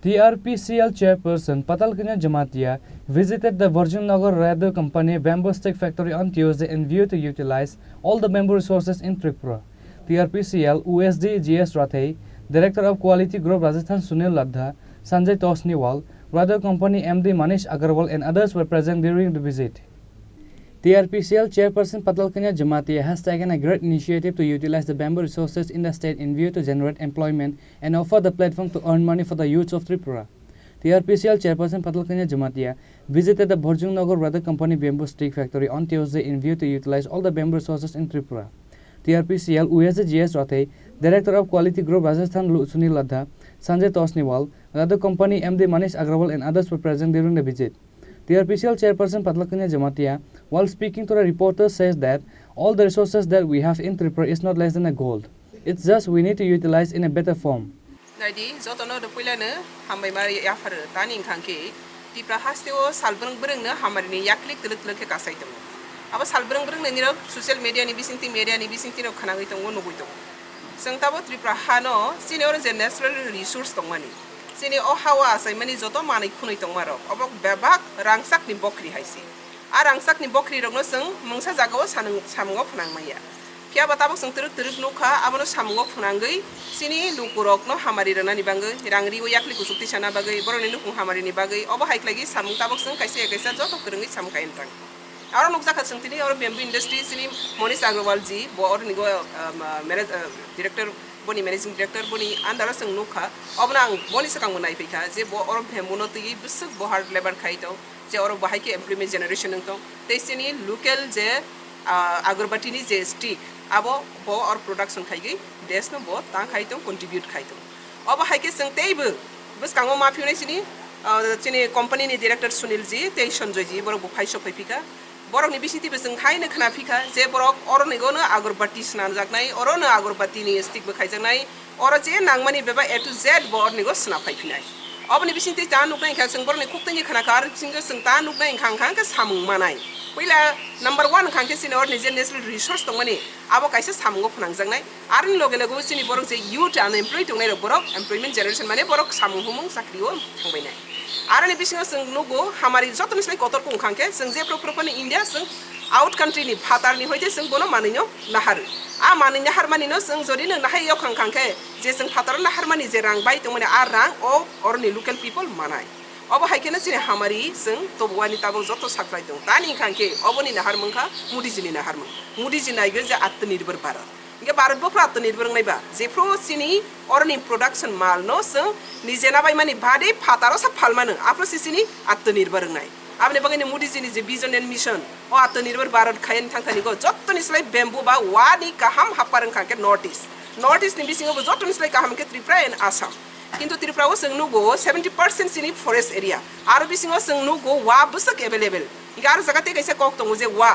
TRPCL chairperson Patalkania Jamatia visited the Virgin Nagar Radar Company bamboo stick factory on Tuesday in view to utilize all the bamboo resources in Tripura. TRPCL USD GS Rathei, Director of Quality Group Rajasthan Sunil Ladha, Sanjay Tosniwal, Radar Company MD Manish Agarwal and others were present during the visit. TRPCL chairperson Patalkania Jamatia has taken a great initiative to utilize the bamboo resources in the state in view to generate employment and offer the platform to earn money for the youths of Tripura. TRPCL chairperson Patalkania Jamatia visited the Virgin Nagar Radar Company bamboo stick factory on Tuesday in view to utilize all the bamboo resources in Tripura. TRPCL USGS Rathei, Director of Quality Group Rajasthan Sunil Ladha, Sanjay Tosniwal, Radar Company MD Manish Agrawal and others were present during the visit. TRPCL chairperson Patalkania Jamatia, while speaking to the reporters, says that all the resources that we have in Tripura is not less than a gold. It's just we need to utilize in a better form. Nadi zotono de puilane hamai mari yafar tani ingkangke Tripura hasteo salbreng bereng ne hamarini yaklik telek ke kasai temu. Aba salbreng bereng ne niro social media ni bisinti no khanangai tongo no buito. Sengtabo Tripura hano sini ora je natural resource tongmani. Sini o hawa asai mani joto manai khunoi tongmaro. Obok bebak rangsak ni bokri haisi. A rangsak ni bokri rogno seng mangsa jagao samungo phnangmaya. Pia batabok seng teruk nuka abono samungo phnangai sini lukurok no hamari rana ni bangai rangri o yakli kusukti sana bagai boroni nukung hamari ni bagai obo haiklagi samung tabok seng kaisa joto kerengi samung kain tang. Aro nuksa khat seng tini aro bamboo industry sini Manish Agrawal ji bo aro nigo director boni managing director boni andara seng nukha obna ang boni sakang munai pika je bo oro bamboo no tigi busuk bo hard labor khaito je oro bahai ke employment generation nto tesini local je agarbati ni je stick abo bo or production khaigi des no bo tang khaito contribute khaito obo hai ke seng teibu bus kango ma phiune sini chini company ni director Sunil ji tei Sanjay ji boro bo phaiso phaipika borok ni bisiti beseng khai ne khana phika je borok oro ni go no agarbati snan jaknai oro no agarbati ni stick be khaijaknai oro je nangmani beba A to Z bo or ni go sna phaifinai obni bisiti ta nuknai kha seng bor ni khukta ni khana kar sing seng ta nuknai khang ka samung manai पहिला number 1 खांके सिने और निजे national resource तंगमनि आबो काइसे सामंगो फनांगजांनाय आरनि लगे लगे सिनि बरक जे youth unemployed तंगनाय बरक employment generation माने बरक सामंग हुमंग साख्रियो थांबायनाय आरनि बिसिङाव जों नुगो हामारि जतनस्लाय Qatar कुं खांके जों जे प्रपरपनि इंडिया जों आउट कंट्री नि फातारनि होइते जों बोनो मानिनो नाहार आ मानिनो हारमानिनो जों जदि नो नाहाय याव खांखांके जे जों फातार नाहारमानि जे रां बाय तंगमनि आ रां ओ अरनि लोकल पीपल मानाय अब हाइकेना सिने हामारि जों तबवानि ताबो जतो साख्राय दं तानि खांके अबनि नाहार मंखा मुदिजिनि नाहार मं मुदिजि नायगो जे आत्मनिर्भर भारत इनके भारत बफ्रा आत्मनिर्भर नायबा जेफ्रो सिनि अरनि प्रोडक्शन माल नो जों निजेना बाय मानि बादे फातारो सा फालमानो आप्रो सिनि आत्मनिर्भर नाय आपने बगैनि मुदिजिनि जे विजन एंड मिशन ओ आत्मनिर्भर भारत खायन थांखानि गो जत्तनिस्लाय बेम्बू बा वानि काहाम हापारन खांके नॉर्थ ईस्ट नि बिसिङाव जत्तनिस्लाय काहाम के त्रिपुरा एंड आसाम किन्तु त्रिपुराव जों नुगो 70% सिनि फरेस्ट एरिया आरो बिसिङाव जों नुगो वा बुसक अवेलेबल इगार जगते कैसे कक दङ जे वा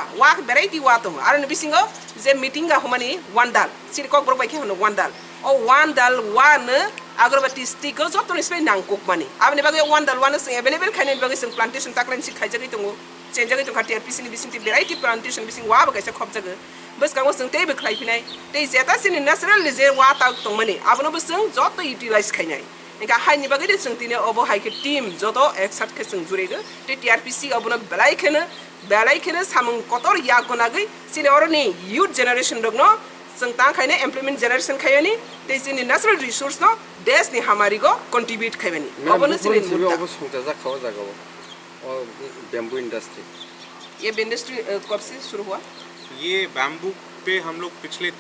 भेराइटी वा दङ आरो बिसिङाव जे मिटिंगा हमानि वानदाल सिनि कक बरबाय के होनो वानदाल ओ वानदाल वानो अगरबत्ती स्टिक जतनिस्लाय नांगकक मानि आबनि बागै वानदाल वानो जों अवेलेबल खायनि बागै जों प्लान्टेशन ताक्लाइन सि खायजागै दङ चेन्जागै दङ TRPC नि बिसिंति भेराइटी प्लान्टेशन बिसिं वा बगैसे खबजागो बस गांगो जों तेबो खायफिनाय ते जेता सिनि नेचुरल जे वा ताक दंमानि आबनो जों जत युटिलाइज खायनाय इनका हाइनि बागै जों तिने अबो हाइके टीम जत एकसाथ के जों जुरेगो ते TRPC अबनो बेलायखेनो सामंग कतर या गनागै सिनि अरनि यूथ जनरेशन दगनो जों ता खायने एम्प्लॉयमेंट जनरेशन खायनि ते सिनि नेचुरल रिसोर्स नो देश नि हमारी गो कंट्रीब्यूट खायनि अबनो सिनि अबो सुंजा जा खावा जागो और बैम्बू इंडस्ट्री ये इंडस्ट्री कब से शुरू हुआ ये बैम्बू पे हम लोग पिछले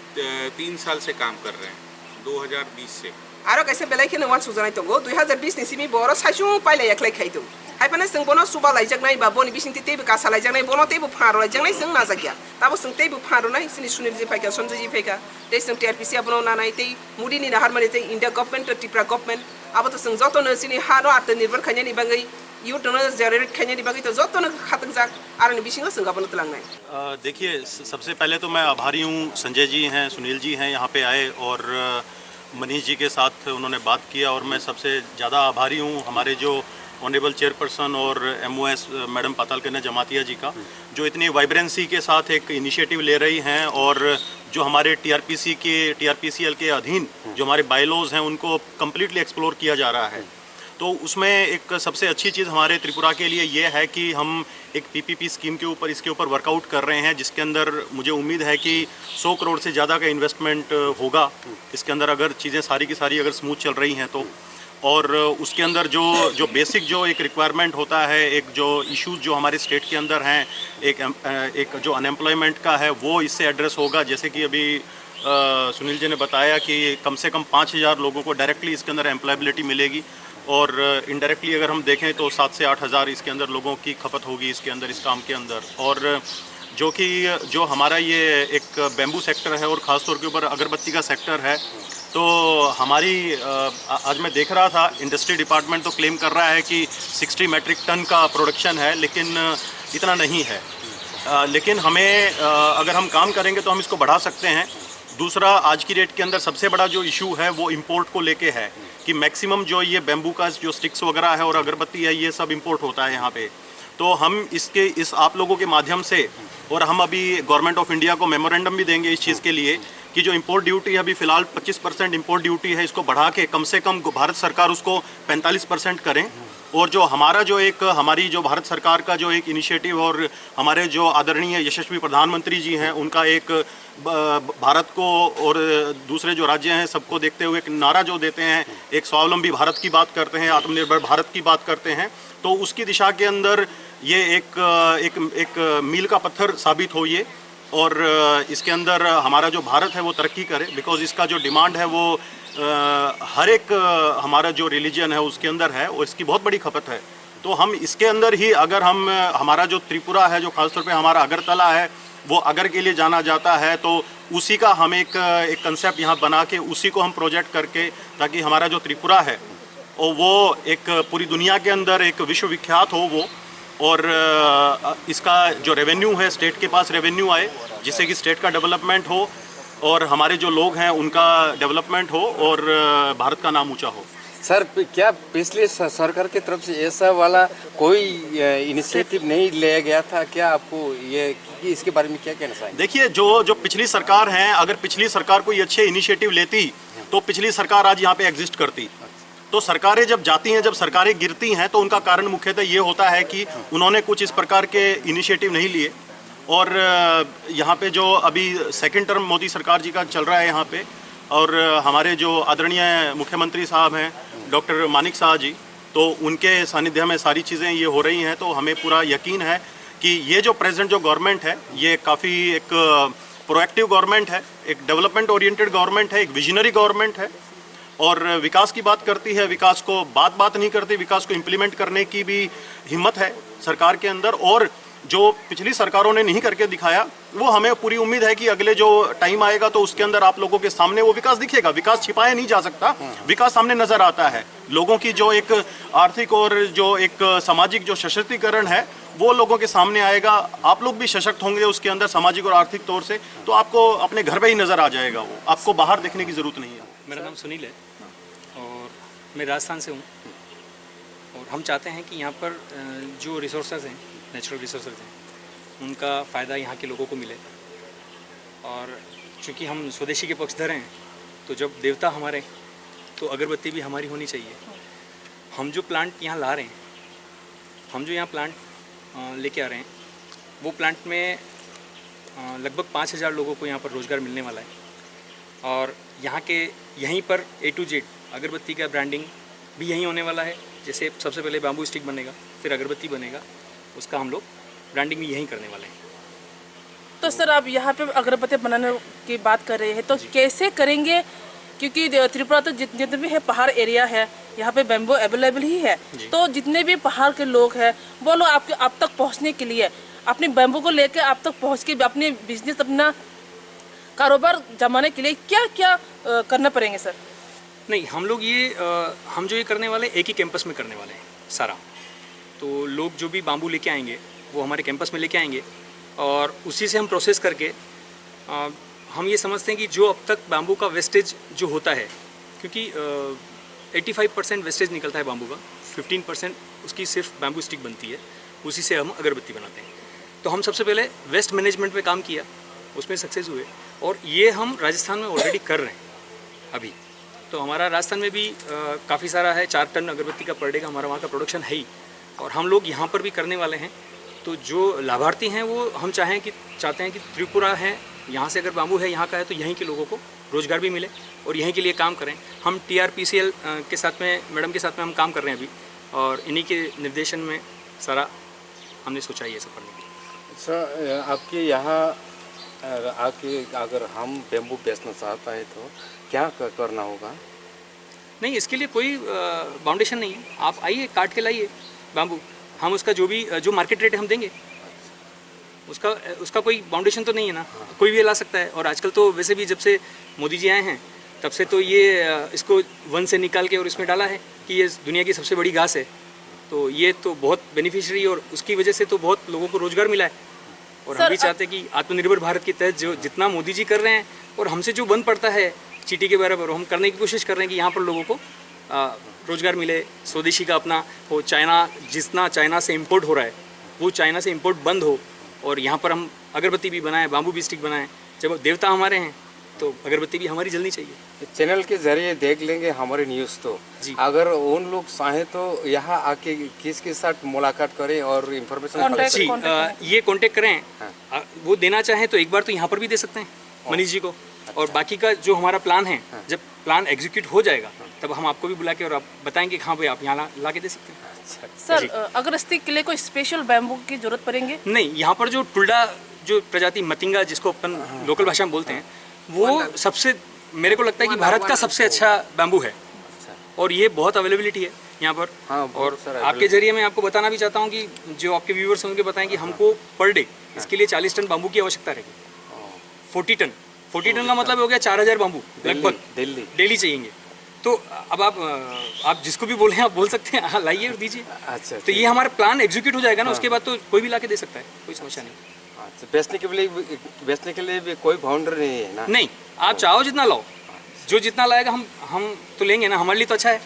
3 साल से काम कर रहे हैं 2020 से आरो कैसे बेलाय के नवान सुजानाय तंगो 2020 नि सिमी बर साइसु पाइलाय एकलाय खायदो हायफाना जों बनो सुबा लायजागनाय बा बनि बिसिंति तेबो कासा लायजागनाय बनो तेबो फारो लायजागनाय जों नाजागिया ताबो जों तेबो फारो नाय सिनि सुनिल जी फायका संजय जी फायका ते जों TRPC बनो नानाय ते मुदिनि नाहार माने ते इंडिया गवर्नमेंट त्रिपुरा गवर्नमेंट आबो तो जों जतनो सिनि हानो आत्मनिर्भर खायनि बागै यूथ नो जनरेट खायनि बागै तो जतनो खातंग जाग आरो बिसिङाव जों गाबनो तलांनाय देखिए सबसे पहले तो मैं आभारी हूं संजय जी हैं सुनील जी हैं यहाँ पे आए और मनीष जी के साथ उन्होंने बात किया और मैं सबसे ज़्यादा आभारी हूँ हमारे जो ऑनरेबल चेयरपर्सन और MOS मैडम पातालकन्या जमातिया जी का जो इतनी वाइब्रेंसी के साथ एक इनिशिएटिव ले रही हैं और जो हमारे TRPCL के अधीन जो हमारे बायलॉज हैं उनको कम्प्लीटली एक्सप्लोर किया जा रहा है तो उसमें एक सबसे अच्छी चीज़ हमारे त्रिपुरा के लिए ये है कि हम एक पीपीपी स्कीम के ऊपर इसके ऊपर वर्कआउट कर रहे हैं, जिसके अंदर मुझे उम्मीद है कि 100 करोड़ से ज़्यादा का इन्वेस्टमेंट होगा इसके अंदर, अगर चीज़ें सारी की सारी अगर स्मूथ चल रही हैं तो। और उसके अंदर जो बेसिक जो एक रिक्वायरमेंट होता है, एक जो इश्यूज जो हमारे स्टेट के अंदर हैं, एक जो अनएम्प्लॉयमेंट का है वो इससे एड्रेस होगा। जैसे कि अभी सुनील जी ने बताया कि कम से कम 5000 लोगों को डायरेक्टली इसके अंदर एम्प्लॉयबिलिटी मिलेगी, और इनडायरेक्टली अगर हम देखें तो 7 से 8000 इसके अंदर लोगों की खपत होगी इसके अंदर, इस काम के अंदर। और जो हमारा ये एक बैम्बू सेक्टर है और ख़ासतौर के ऊपर अगरबत्ती का सेक्टर है, तो हमारी आज मैं देख रहा था इंडस्ट्री डिपार्टमेंट तो क्लेम कर रहा है कि 60 मैट्रिक टन का प्रोडक्शन है, लेकिन इतना नहीं है। लेकिन हमें अगर हम काम करेंगे तो हम इसको बढ़ा सकते हैं। दूसरा, आज की डेट के अंदर सबसे बड़ा जो इशू है वो इंपोर्ट को लेके है कि मैक्सिमम जो ये बैम्बू का जो स्टिक्स वगैरह है और अगरबत्ती है, ये सब इंपोर्ट होता है यहाँ पे। तो हम इस आप लोगों के माध्यम से, और हम अभी गवर्नमेंट ऑफ इंडिया को मेमोरेंडम भी देंगे इस चीज़ के लिए कि जो इंपोर्ट ड्यूटी है अभी फ़िलहाल 25% इंपोर्ट ड्यूटी है, इसको बढ़ा के कम से कम भारत सरकार उसको 45% करें। और जो हमारी जो भारत सरकार का जो एक इनिशिएटिव और हमारे जो आदरणीय यशस्वी प्रधानमंत्री जी हैं, उनका एक भारत को और दूसरे जो राज्य हैं सबको देखते हुए एक नारा जो देते हैं, एक स्वावलंबी भारत की बात करते हैं, आत्मनिर्भर भारत की बात करते हैं, तो उसकी दिशा के अंदर ये एक मील का पत्थर साबित हो ये। और इसके अंदर हमारा जो भारत है वो तरक्की करे, बिकॉज इसका जो डिमांड है वो हर एक हमारा जो रिलीजन है उसके अंदर है और इसकी बहुत बड़ी खपत है। तो हम इसके अंदर ही अगर हमारा जो त्रिपुरा है, जो खासतौर पे हमारा अगरतला है, वो अगर के लिए जाना जाता है, तो उसी का हम एक कंसेप्ट यहाँ बना के उसी को हम प्रोजेक्ट करके, ताकि हमारा जो त्रिपुरा है और वो एक पूरी दुनिया के अंदर एक विश्वविख्यात हो वो, और इसका जो रेवेन्यू है, स्टेट के पास रेवेन्यू आए, जिससे कि स्टेट का डेवलपमेंट हो और हमारे जो लोग हैं उनका डेवलपमेंट हो और भारत का नाम ऊंचा हो। सर, क्या पिछले सरकार की तरफ से ऐसा वाला कोई इनिशिएटिव नहीं लिया गया था क्या? आपको ये कि इसके बारे में क्या कहना चाहिए? देखिए, जो पिछली सरकार है, अगर पिछली सरकार कोई अच्छे इनिशिएटिव लेती तो पिछली सरकार आज यहाँ पे एग्जिस्ट करती। तो सरकारें जब जाती हैं, जब सरकारें गिरती हैं, तो उनका कारण मुख्यतः ये होता है कि उन्होंने कुछ इस प्रकार के इनिशिएटिव नहीं लिए। और यहाँ पे जो अभी सेकंड टर्म मोदी सरकार जी का चल रहा है यहाँ पे, और हमारे जो आदरणीय मुख्यमंत्री साहब हैं डॉक्टर मानिक शाह जी, तो उनके सानिध्य में सारी चीज़ें ये हो रही हैं। तो हमें पूरा यकीन है कि ये जो प्रेजेंट जो गवर्नमेंट है, ये काफ़ी एक प्रोएक्टिव गवर्नमेंट है, एक डेवलपमेंट ओरिएंटेड गवर्नमेंट है, एक विजनरी गवर्नमेंट है, और विकास की बात करती है, विकास को बात नहीं करती, विकास को इम्प्लीमेंट करने की भी हिम्मत है सरकार के अंदर। और जो पिछली सरकारों ने नहीं करके दिखाया, वो हमें पूरी उम्मीद है कि अगले जो टाइम आएगा तो उसके अंदर आप लोगों के सामने वो विकास दिखेगा। विकास छिपाया नहीं जा सकता, विकास सामने नजर आता है। लोगों की जो एक आर्थिक और जो एक सामाजिक जो सशक्तिकरण है, वो लोगों के सामने आएगा। आप लोग भी सशक्त होंगे उसके अंदर सामाजिक और आर्थिक तौर से, तो आपको अपने घर पे ही नजर आ जाएगा वो, आपको बाहर देखने की जरूरत नहीं है। मेरा नाम सुनील है और मैं राजस्थान से हूँ, और हम चाहते हैं कि यहाँ पर जो रिसोर्सेज हैं, नेचुरल रिसोर्सेज हैं, उनका फ़ायदा यहाँ के लोगों को मिले। और चूँकि हम स्वदेशी के पक्षधर हैं, तो जब देवता हमारे, तो अगरबत्ती भी हमारी होनी चाहिए। हम जो प्लांट यहाँ ला रहे हैं, हम जो यहाँ प्लांट लेके आ रहे हैं, वो प्लांट में लगभग 5000 लोगों को यहाँ पर रोज़गार मिलने वाला है। और यहाँ के यहीं पर A to Z अगरबत्ती का ब्रांडिंग भी यहीं होने वाला है। जैसे सबसे पहले बैम्बू स्टिक बनेगा, फिर अगरबत्ती बनेगा, उसका हम लोग ब्रांडिंग भी यहीं करने वाले हैं। तो सर, आप यहाँ पे अगरबत्ती बनाने की बात कर रहे हैं, तो कैसे करेंगे? क्योंकि त्रिपुरा तो जितने भी है पहाड़ एरिया है, यहाँ पे बैम्बू अवेलेबल ही है, तो जितने भी पहाड़ के लोग हैं वो लोग आप तक पहुँचने के लिए, अपनी बैम्बू को लेकर आप तक पहुँच के अपने बिजनेस, अपना कारोबार जमाने के लिए क्या क्या करना पड़ेंगे सर? नहीं, हम जो ये करने वाले एक ही कैंपस में करने वाले हैं सारा। तो लोग जो भी बाम्बू लेके आएंगे वो हमारे कैंपस में लेके आएंगे, और उसी से हम प्रोसेस करके हम ये समझते हैं कि जो अब तक बाम्बू का वेस्टेज जो होता है, क्योंकि 85% वेस्टेज निकलता है बाम्बू का, 15% उसकी सिर्फ बाम्बू स्टिक बनती है, उसी से हम अगरबत्ती बनाते हैं। तो हम सबसे पहले वेस्ट मैनेजमेंट पे काम किया, उसमें सक्सेस हुए, और ये हम राजस्थान में ऑलरेडी कर रहे हैं अभी। तो हमारा राजस्थान में भी काफ़ी सारा है, 4 टन अगरबत्ती का पर डे का हमारा वहाँ का प्रोडक्शन है ही, और हम लोग यहाँ पर भी करने वाले हैं। तो जो लाभार्थी हैं वो हम चाहते हैं कि त्रिपुरा है, यहाँ से अगर बाम्बू है यहाँ का है तो यहीं के लोगों को रोज़गार भी मिले और यहीं के लिए काम करें। हम TRPCL के साथ में, मैडम के साथ में हम काम कर रहे हैं अभी, और इन्हीं के निर्देशन में सारा हमने सोचा ये सब करने की। सर, आपके यहाँ आके अगर हम बेम्बू बेचना चाहता है तो क्या करना होगा? नहीं, इसके लिए कोई बाउंडेशन नहीं है, आप आइए काट के लाइए बाम्बू, हम उसका जो मार्केट रेट है हम देंगे, उसका कोई बाउंडेशन तो नहीं है ना, कोई भी ला सकता है। और आजकल तो वैसे भी जब से मोदी जी आए हैं तब से तो ये इसको वन से निकाल के और इसमें डाला है कि ये दुनिया की सबसे बड़ी घास है, तो ये तो बहुत बेनिफिशियरी, और उसकी वजह से तो बहुत लोगों को रोजगार मिला है। और हम भी चाहते हैं कि आत्मनिर्भर भारत के तहत जो जितना मोदी जी कर रहे हैं और हमसे जो बंद पड़ता है चीटी के बराबर, हम करने की कोशिश कर रहे हैं कि यहाँ पर लोगों को रोजगार मिले, स्वदेशी का अपना हो। जितना चाइना से इम्पोर्ट हो रहा है वो चाइना से इम्पोर्ट बंद हो, और यहाँ पर हम अगरबत्ती भी बनाएं, बाम्बू भी स्टिक बनाएं। जब देवता हमारे हैं तो अगरबत्ती भी हमारी जलनी चाहिए। चैनल के जरिए देख लेंगे हमारे न्यूज़ तो जी। अगर उन लोग चाहें तो यहाँ आके किसके साथ मुलाकात करें और इन्फॉर्मेशन जी, ये कांटेक्ट करें। वो देना चाहें तो एक बार तो यहाँ पर भी दे सकते हैं मनीष जी को, और बाकी का जो हमारा प्लान है, जब प्लान एग्जीक्यूट हो जाएगा तब हम आपको भी बुला के और आप बताएंगे कि हाँ भाई आप यहाँ ला के दे सकते हैं। सर, अगरबत्ती के लिए कोई स्पेशल बैम्बू की जरूरत पड़ेंगे? नहीं, यहाँ पर जो टुल्डा जो प्रजाति मतिंगा जिसको अपन लोकल भाषा में बोलते हैं, वो सबसे, मेरे को लगता है कि भारत का सबसे अच्छा बैम्बू है, और ये बहुत अवेलेबिलिटी है यहाँ पर। और आपके जरिए मैं आपको बताना भी चाहता हूँ कि जो आपके व्यूवर्स हैं उनके बताएं कि हमको पर डे इसके लिए 40 टन बाम्बू की आवश्यकता रहेगी। 40 टन का मतलब हो गया 4000 बाम्बू लगभग डेली चाहिए। तो अब आप जिसको भी बोले आप बोल सकते हैं, हाँ लाइए और दीजिए। अच्छा, तो ये हमारा प्लान एग्जीक्यूट हो जाएगा ना, उसके बाद तो कोई भी ला के दे सकता है, कोई समस्या नहीं। अच्छा, बेचने के लिए भी कोई बाउंड्री नहीं है ना? नहीं, आप चाहो जितना लाओ, जो जितना लाएगा हम तो लेंगे ना, हमारे लिए तो अच्छा है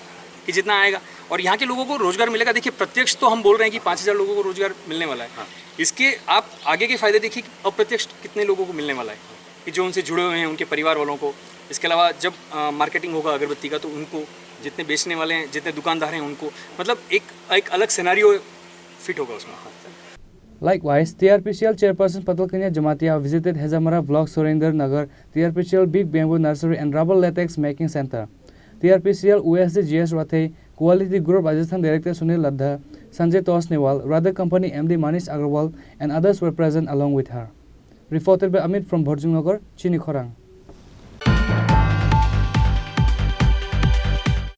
कि जितना आएगा और यहाँ के लोगों को रोजगार मिलेगा। देखिए, प्रत्यक्ष तो हम बोल रहे हैं कि 5000 लोगों को रोजगार मिलने वाला है। इसके आप आगे के फायदे देखिए अप्रत्यक्ष कितने लोगों को मिलने वाला है कि जो उनसे जुड़े हुए हैं, उनके परिवार वालों को। इसके अलावा जब मार्केटिंग होगा अगरबत्ती का तो उनको, जितने बेचने वाले हैं, जितने दुकानदार हैं उनको, मतलब एक अलग सिनेरियो फिट होगा उसमें। Likewise, TRPCL chairperson Patal Kanya Jamatia visited Hezamara Block Surender Nagar, TRPCL Big Bamboo Nursery and Rubber Latex Making Center. TRPCL USD GS Rathe, Quality Group Rajasthan Director Sunil Ladha, Sanjay Tosnewal, Radha Company MD Manish Agarwal and others were present along with her. Reported by Amit from Bhorjungnagar, Chini Khorang.